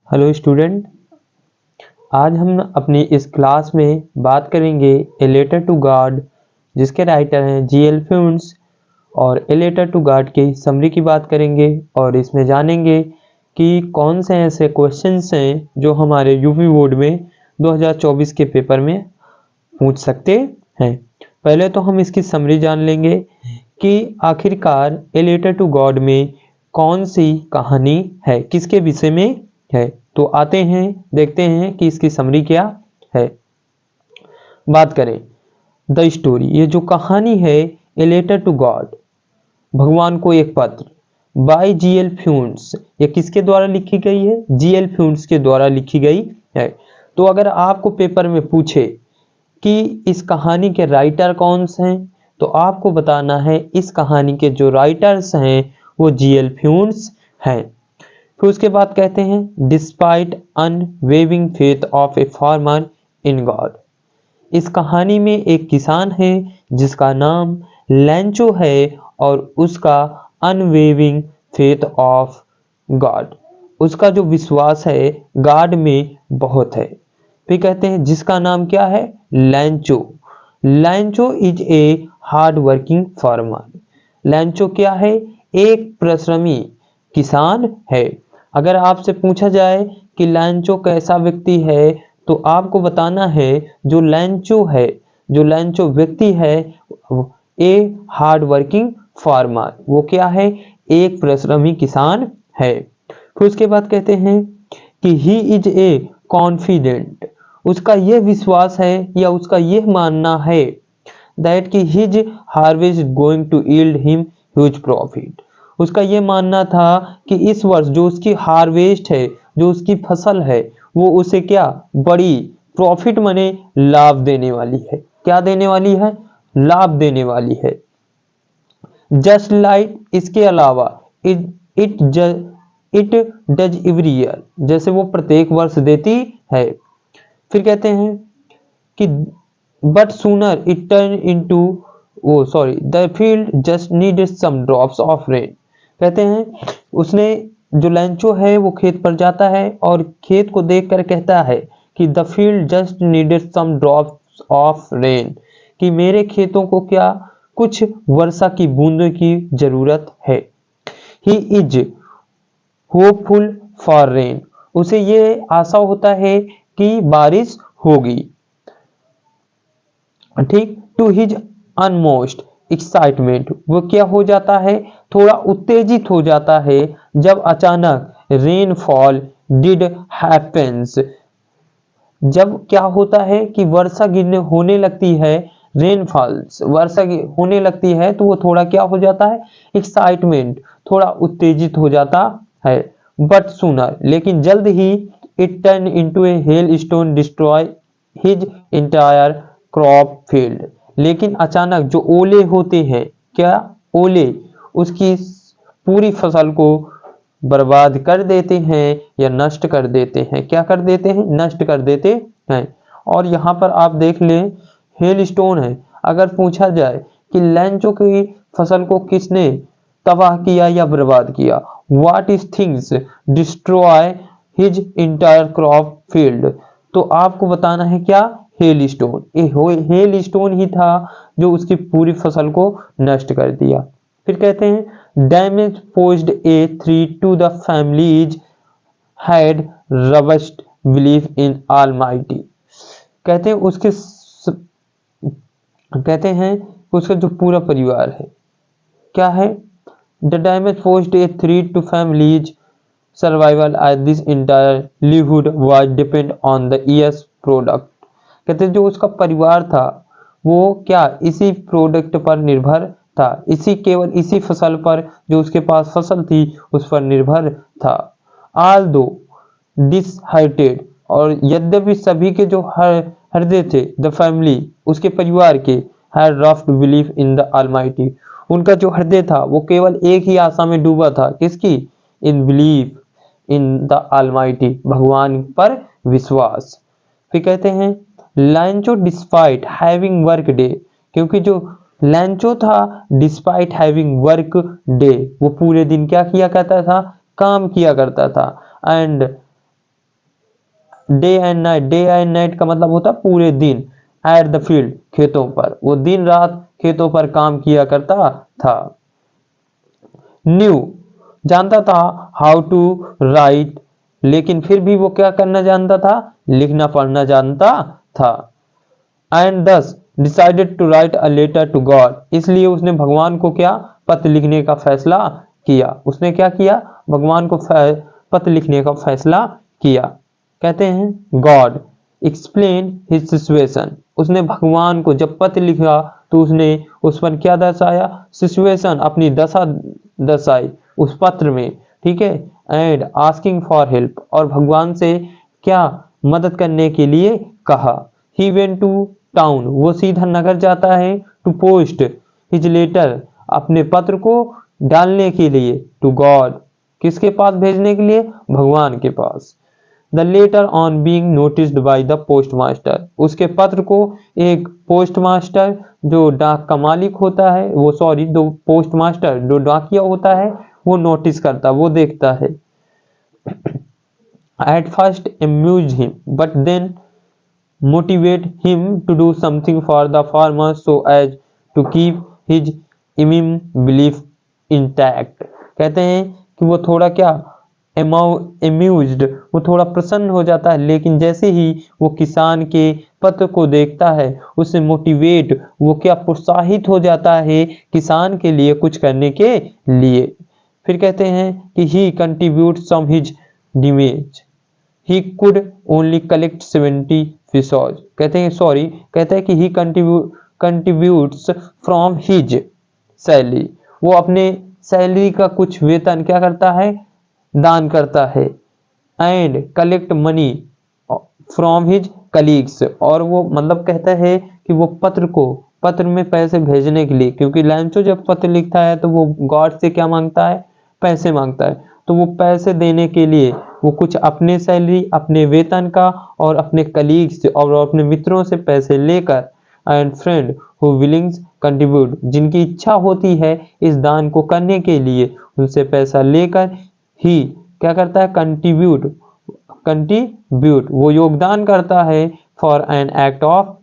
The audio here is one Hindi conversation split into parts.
हेलो स्टूडेंट, आज हम अपनी इस क्लास में बात करेंगे ए लेटर टू गॉड, जिसके राइटर हैं जी.एल. फ्यून्स। और ए लेटर टू गॉड की समरी की बात करेंगे और इसमें जानेंगे कि कौन से ऐसे क्वेश्चंस हैं जो हमारे यूपी बोर्ड में 2024 के पेपर में पूछ सकते हैं। पहले तो हम इसकी समरी जान लेंगे कि आखिरकार ए लेटर टू गॉड में कौन सी कहानी है, किसके विषय में है। तो आते हैं, देखते हैं कि इसकी समरी क्या है। बात करें द स्टोरी, ये जो कहानी है ए लेटर टू गॉड, भगवान को एक पत्र, बाय जी.एल. फ्यून्स। ये किसके द्वारा लिखी गई है? जी.एल. फ्यून्स के द्वारा लिखी गई है। तो अगर आपको पेपर में पूछे कि इस कहानी के राइटर कौन से हैं, तो आपको बताना है इस कहानी के जो राइटर्स हैं वो जी.एल. फ्यून्स हैं। फिर उसके बाद कहते हैं despite unwavering faith of a farmer in God. इस कहानी में एक किसान है जिसका नाम लैंचो है और उसका अनवेविंग फेथ ऑफ गॉड, उसका जो विश्वास है गॉड में बहुत है। फिर कहते हैं जिसका नाम क्या है? लैंचो। लैंचो is a hard working farmer. लैंचो क्या है? एक परिश्रमी किसान है। अगर आपसे पूछा जाए कि लैंचो कैसा व्यक्ति है, तो आपको बताना है जो लैंचो है, जो लैंचो व्यक्ति है, ए हार्ड वर्किंग फार्मर, वो क्या है? एक परिश्रमी किसान है। फिर उसके बाद कहते हैं कि ही इज ए कॉन्फिडेंट, उसका यह विश्वास है या उसका यह मानना है दैट कि his harvest going to yield him huge profit. उसका यह मानना था कि इस वर्ष जो उसकी हार्वेस्ट है, जो उसकी फसल है, वो उसे क्या बड़ी प्रॉफिट माने लाभ देने वाली है। क्या देने वाली है? लाभ देने वाली है। जस्ट लाइक, इसके अलावा, इट डज एवरी ईयर, जैसे वो प्रत्येक वर्ष देती है। फिर कहते हैं कि but sooner it turn into the field just needed some drops of rain. कहते हैं उसने, जो लैंचो है वो खेत पर जाता है और खेत को देखकर कहता है कि the field just needed some drops of rain, कि मेरे खेतों को क्या कुछ वर्षा की बूंदों की जरूरत है। He is hopeful for rain, उसे ये आशा होता है कि बारिश होगी। ठीक। टू हिज अनमोस्ट एक्साइटमेंट, वो क्या हो जाता है? थोड़ा उत्तेजित हो जाता है जब अचानक रेनफॉल डिड हैपेंस, जब क्या होता है कि वर्षा गिरने होने लगती है, रेनफॉल्स, वर्षा होने लगती है, तो वो थोड़ा क्या हो जाता है? एक्साइटमेंट, थोड़ा उत्तेजित हो जाता है। बट सूनर, लेकिन जल्द ही, it turn into a hail stone destroy his entire crop field, लेकिन अचानक जो ओले होते हैं, क्या ओले उसकी पूरी फसल को बर्बाद कर देते हैं या नष्ट कर देते हैं। क्या कर देते हैं? नष्ट कर देते हैं। और यहाँ पर आप देख लें हेल स्टोन है। अगर पूछा जाए कि लैंचो की फसल को किसने तबाह किया या बर्बाद किया, what is things destroy his entire crop field, तो आपको बताना है क्या? Hello stone. हेल स्टोन ही था जो उसकी पूरी फसल को नष्ट कर दिया। फिर कहते हैं damage posed a threat to the families had robust belief in Almighty. कहते हैं उसका जो पूरा परिवार है, क्या है? The damage posed a threat to families survival as this entire livelihood was depend on the year's product. कहते हैं जो उसका परिवार था वो क्या इसी प्रोडक्ट पर निर्भर था, केवल इसी फसल पर, जो उसके पास फसल थी उस पर निर्भर था। ऑल दो डिसहार्टेड, और यद्यपि सभी के जो हृदय थे, द फैमिली, उसके परिवार के, had roughed belief in the Almighty, उनका जो हृदय था वो केवल एक ही आशा में डूबा था। किसकी? इन बिलीफ इन द ऑलमाइटी, भगवान पर विश्वास। फिर कहते हैं लैंचो डिस्पाइट हैविंग वर्क डे, क्योंकि जो लैंचो था डिस्पाइट हैविंग वर्क डे, वो पूरे दिन क्या किया करता था? काम किया करता था। एंड डे एंड नाइट का मतलब होता है पूरे दिन, एट द फील्ड खेतों पर, वो दिन रात खेतों पर काम किया करता था। न्यू जानता था, हाउ टू राइट, लेकिन फिर भी वो क्या करना जानता था, लिखना पढ़ना जानता था। And thus decided to write a letter to God, इसलिए उसने भगवान को क्या, पत्र लिखने का फैसला किया। उसने क्या किया, भगवान को पत्र लिखने का फैसला किया। कहते हैं गॉड एक्सप्लेन हिज सिचुएशन, उसने भगवान को जब पत्र लिखा तो उसने उस पर क्या दर्शाया, सिचुएशन, अपनी दशा दर्शाई उस पत्र में, ठीक है। एंड आस्किंग फॉर हेल्प, और भगवान से क्या, मदद करने के लिए कहा। ही वेंट टू टाउन, वो सीधा नगर जाता है, टू पोस्ट हिज लेटर, अपने पत्र को डालने के लिए, टू गॉड, किसके पास भेजने के लिए, भगवान के पास। The letter on being noticed by the post master, उसके पत्र को एक पोस्ट मास्टर जो डाक का मालिक होता है, वो सॉरी दो पोस्ट मास्टर जो डाकिया होता है वो नोटिस करता, वो देखता है। At first amuse him but then motivate him to do something for the farmer so as to keep his immune belief intact। कहते हैं कि वो थोड़ा क्या, amused, वो थोड़ा प्रसन्न हो जाता है, लेकिन जैसे ही वो किसान के पत्र को देखता है उससे मोटिवेट, वो क्या प्रोत्साहित हो जाता है किसान के लिए कुछ करने के लिए। फिर कहते हैं कि he contributes some his damage, he could only collect 70 फिसॉज, कहते हैं कि ही कंट्रीब्यूट्स फ्रॉम हिज सैलरी, वो अपने सैलरी का कुछ वेतन क्या करता है, दान करता है। And collect money from his colleagues, और वो मतलब कहता है कि वो पत्र में पैसे भेजने के लिए, क्योंकि लैंचो जब पत्र लिखता है तो वो गॉड से क्या मांगता है, पैसे मांगता है, तो वो पैसे देने के लिए वो कुछ अपने सैलरी, अपने वेतन का और अपने कलीग्स और अपने मित्रों से पैसे लेकर, एंड फ्रेंड हु विलिंग्स कंट्रीब्यूट, जिनकी इच्छा होती है इस दान को करने के लिए, उनसे पैसा लेकर ही क्या करता है, कंट्रीब्यूट वो योगदान करता है for an act of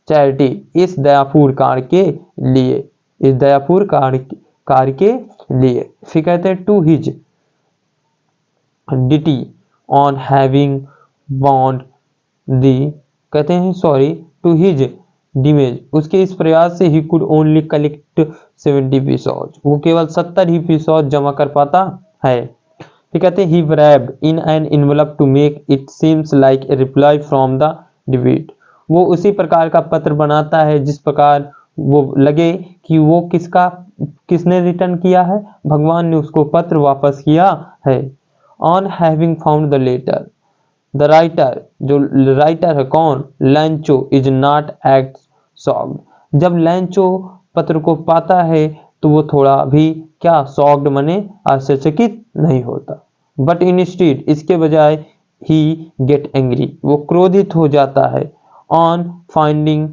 charity, इस दयापूर्ण कार्य के लिए, इस दयापूर्ण कार्य के लिए। फिर कहते हैं to his deity on having bond the, कहते हैं टू हिज डिमेज, उसके इस प्रयास से ही कुड ओनली कलेक्ट 70 फिसॉज, वो केवल 70 ही फिसॉज जमा कर पाता है। फिर कहते हैं ही wrapped in an envelope to make it seems like a reply from the debate, वो उसी प्रकार का पत्र बनाता है जिस प्रकार वो लगे कि वो किसने रिटर्न किया है, भगवान ने उसको पत्र वापस किया है। On having found the letter, the writer, जो राइटर है कौन, Lencho, is not act shocked, जब लैंचो पत्र को पाता है तो वो थोड़ा भी क्या, शॉक्ड माने आश्चर्यचकित नहीं होता, बट इंस्टेड, इसके बजाय ही गेट एंग्री, वो क्रोधित हो जाता है। On finding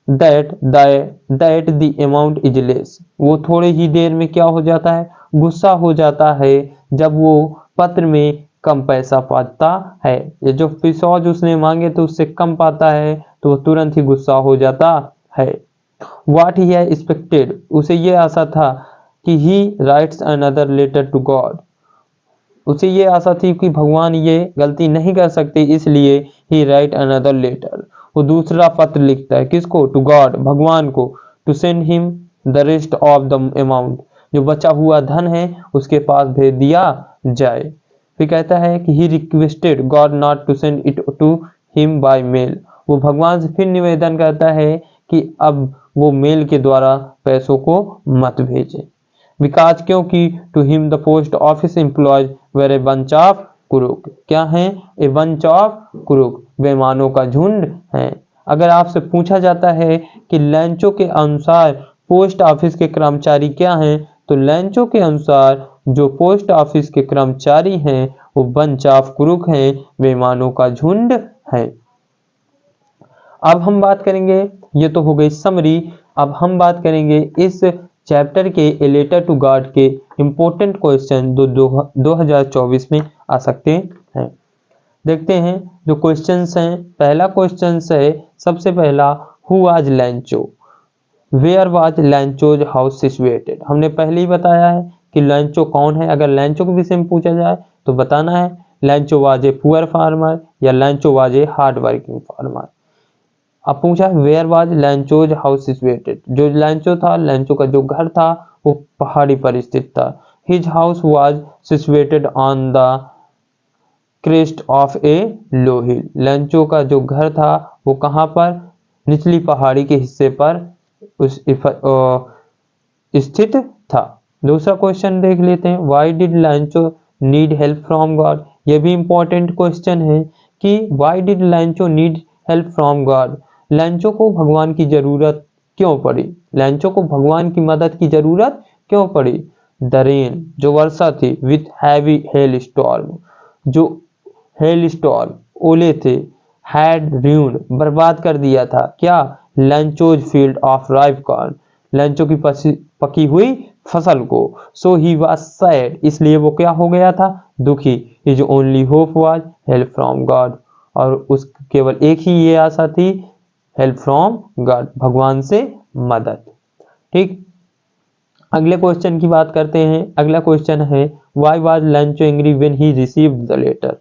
that the amount is less, वो थोड़े ही देर में क्या हो जाता है, गुस्सा हो जाता है जब वो पत्र में कम पैसा पाता है, ये जो फिसौज उसने मांगे तो उससे कम पाता है तो वो तुरंत ही गुस्सा हो जाता है। व्हाट ही एक्सपेक्टेड, उसे ये आशा था कि he writes another letter to God, उसे ये आशा थी कि भगवान ये गलती नहीं कर सकते, इसलिए ही राइट अनदर लेटर, वो दूसरा पत्र लिखता है, किसको, टू गॉड, भगवान को, to send him the rest of the amount, जो बचा हुआ धन है उसके पास भेज दिया जाए। फिर कहता है कि he requested God not to send it to him by mail, वो भगवान से फिर निवेदन करता है कि अब वो मेल के द्वारा पैसों को मत भेजे। बिकॉज, क्योंकि to him the post office employees were a bunch of crooks, क्या है, ए बंच ऑफ कुरुक, बेईमानों का झुंड है। अगर आपसे पूछा जाता है कि लैंचो के अनुसार पोस्ट ऑफिस के कर्मचारी क्या हैं, तो लैंचो के अनुसार जो पोस्ट ऑफिस के कर्मचारी हैं वो बंच ऑफ कुरुक हैं, बेईमानों का झुंड है। अब हम बात करेंगे, ये तो हो गई समरी, अब हम बात करेंगे इस चैप्टर के ए लेटर टू गॉड के इंपॉर्टेंट क्वेश्चन 2024 में आ सकते हैं। देखते हैं जो क्वेश्चंस हैं। पहला क्वेश्चंस है सबसे पहला, who was Lencho, where was Lencho's house situated. हमने पहले ही बताया है कि लैंचो कौन है। अगर लैंचो के विषय में पूछा जाए तो बताना है Lencho was a poor farmer या Lencho was a hard working farmer. अब पूछा where was Lencho's house situated, जो लैंचो था, लैंचो का जो घर था वो पहाड़ी पर स्थित था। His house was situated on the crest of ए लो हिल, लैंचो का जो घर था वो कहाँ पर, निचली पहाड़ी के हिस्से पर स्थित था। दूसरा क्वेश्चन देख लेते हैं, why did लैंचो need help from God. ये भी इंपॉर्टेंट क्वेश्चन है कि why did लैंचो need help from God, लैंचो को भगवान की जरूरत क्यों पड़ी, लैंचो को भगवान की मदद की जरूरत क्यों पड़ी। द रेन, जो वर्षा थी, विथ हैवी हेल स्टॉर्म, जो हेल स्टॉर्म ओले थे, हैड ruined, बर्बाद कर दिया था क्या, Lencho's field of ripe corn, Lencho की पकी हुई फसल को। सो ही वाज सैड, इसलिए वो क्या हो गया था, दुखी। His only hope was help from God, और उस केवल एक ही ये आशा थी, हेल्प फ्रॉम गॉड, भगवान से मदद। ठीक, अगले क्वेश्चन की बात करते हैं। अगला क्वेश्चन है, why was Lencho angry when he received the letter,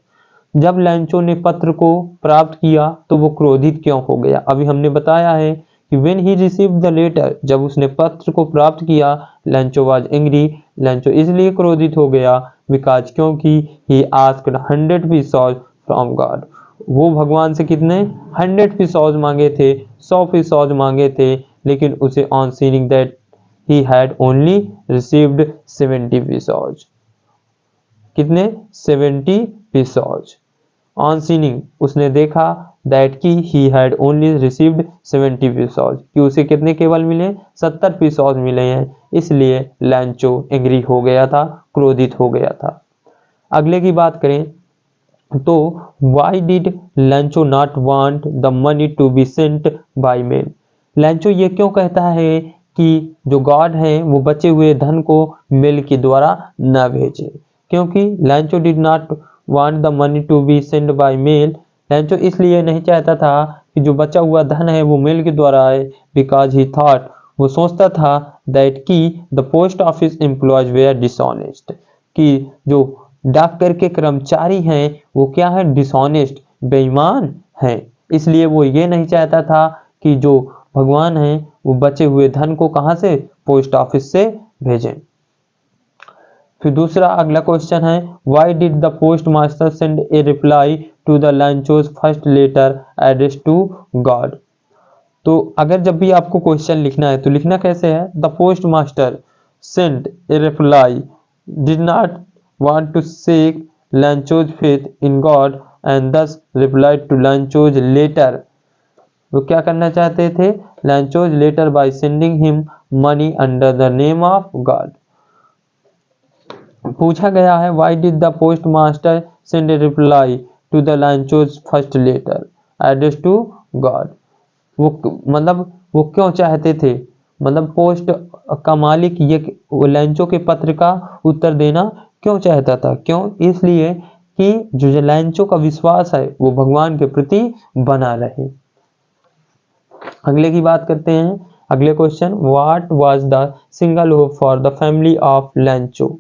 जब लैंचो ने पत्र को प्राप्त किया तो वो क्रोधित क्यों हो गया। अभी हमने बताया है कि when he received the letter, जब उसने पत्र को प्राप्त किया, लैंचो वाज एंग्री, लैंचो इसलिए क्रोधित हो गया, बिकॉज क्योंकि ही आस्क्ड 100 पीसॉज फ्रॉम गॉड, वो भगवान से कितने 100 पीसॉज मांगे थे, 100 पीसॉज मांगे थे, लेकिन उसे on seeing that he had only received 70 पीसॉज, कितने 70 पीसॉज। ऑन सीनिंग, उसने देखा दैट की ही हैड ओनली रिसीव्ड 70 पीसॉज, कि उसे कितने केवल मिले 70 पीसॉज मिले हैं, इसलिए लैंचो एंग्री हो गया था, क्रोधित हो गया था। अगले की बात करें तो why did Lencho not want the money to be sent by mail, Lencho ये क्यों कहता है कि जो गॉड है वो बचे हुए धन को मेल के द्वारा न भेजे, क्योंकि Lencho did not want the money to be send by mail, Lencho इसलिए नहीं चाहता था कि जो बचा हुआ धन है वो मेल के द्वारा आए, बिकॉज ही थॉट, वो सोचता था दैट की the post office employees were dishonest, कि जो डाकघर के कर्मचारी हैं वो क्या है, डिसऑनेस्ट, बेईमान हैं, इसलिए वो ये नहीं चाहता था कि जो भगवान है वो बचे हुए धन को कहां से, पोस्ट ऑफिस से भेजें। फिर दूसरा अगला क्वेश्चन है, why did the post master send a reply to the Lencho's first letter address to God. तो अगर जब भी आपको क्वेश्चन लिखना है तो लिखना कैसे है, the post master send a reply did not want to shake Lencho's faith in God and thus replied to Lencho's letter, वो क्या करना चाहते थे, Lencho's letter by sending him money under the name of God. पूछा गया है, why did the post master send a reply to the Lencho's first letter address to God, वो मतलब वो क्यों चाहते थे, मतलब पोस्ट का मालिक ये लैंचो के पत्र का उत्तर देना क्यों चाहता था, क्यों, इसलिए कि जो लैंचो का विश्वास है वो भगवान के प्रति बना रहे। अगले की बात करते हैं। अगले question, what was the single hope for the family of लैंचो,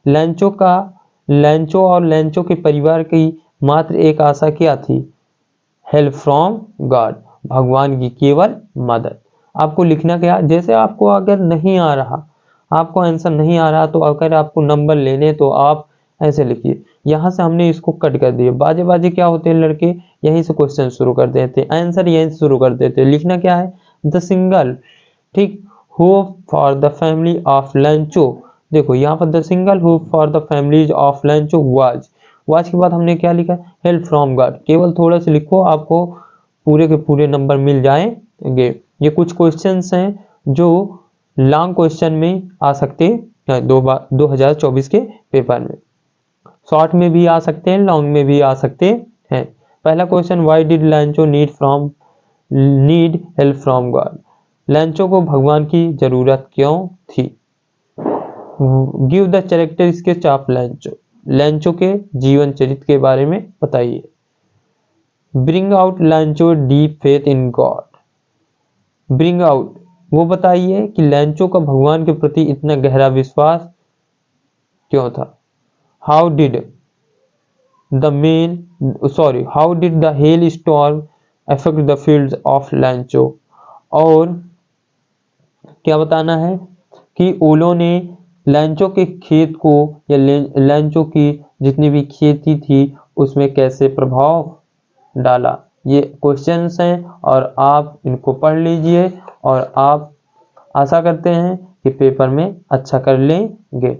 लैंचो और लैंचो के परिवार की मात्र एक आशा क्या थी, हेल्प फ्रॉम गॉड, भगवान की केवल मदद। आपको लिखना क्या, जैसे आपको अगर नहीं आ रहा, आपको आंसर नहीं आ रहा, तो अगर आपको नंबर लेने तो आप ऐसे लिखिए। यहाँ से हमने इसको कट कर दिया, बाजे बाजे क्या होते हैं लड़के, यहीं से क्वेश्चन शुरू कर देते, आंसर यहीं से शुरू कर देते। लिखना क्या है, द सिंगल, ठीक, hope for the family of लैंचो, देखो यहाँ पर the single hope for the families of लैंचो was के बाद हमने क्या लिखा, हेल्प फ्रॉम गॉड, केवल थोड़ा सा लिखो, आपको पूरे के पूरे नंबर मिल जाएंगे। ये कुछ क्वेश्चंस हैं जो लॉन्ग क्वेश्चन में आ सकते हैं 2024 के पेपर में, शॉर्ट में भी आ सकते हैं, लॉन्ग में भी आ सकते हैं। पहला question, why did लैंचो need help from God, लैंचो को भगवान की जरूरत क्यों थी। Give the character sketch of लैंचो, लैंचो के जीवन चरित्र के बारे में बताइए। Bring out लैंचो deep faith in God. Bring out, वो बताइए कि लैंचो का भगवान के प्रति इतना गहरा विश्वास क्यों था। How did the hell storm affect the fields of लैंचो। और क्या बताना है कि ओलो ने लैंचो के खेत को या लैंचो की जितनी भी खेती थी उसमें कैसे प्रभाव डाला। ये क्वेश्चंस हैं और आप इनको पढ़ लीजिए और आप आशा करते हैं कि पेपर में अच्छा कर लेंगे।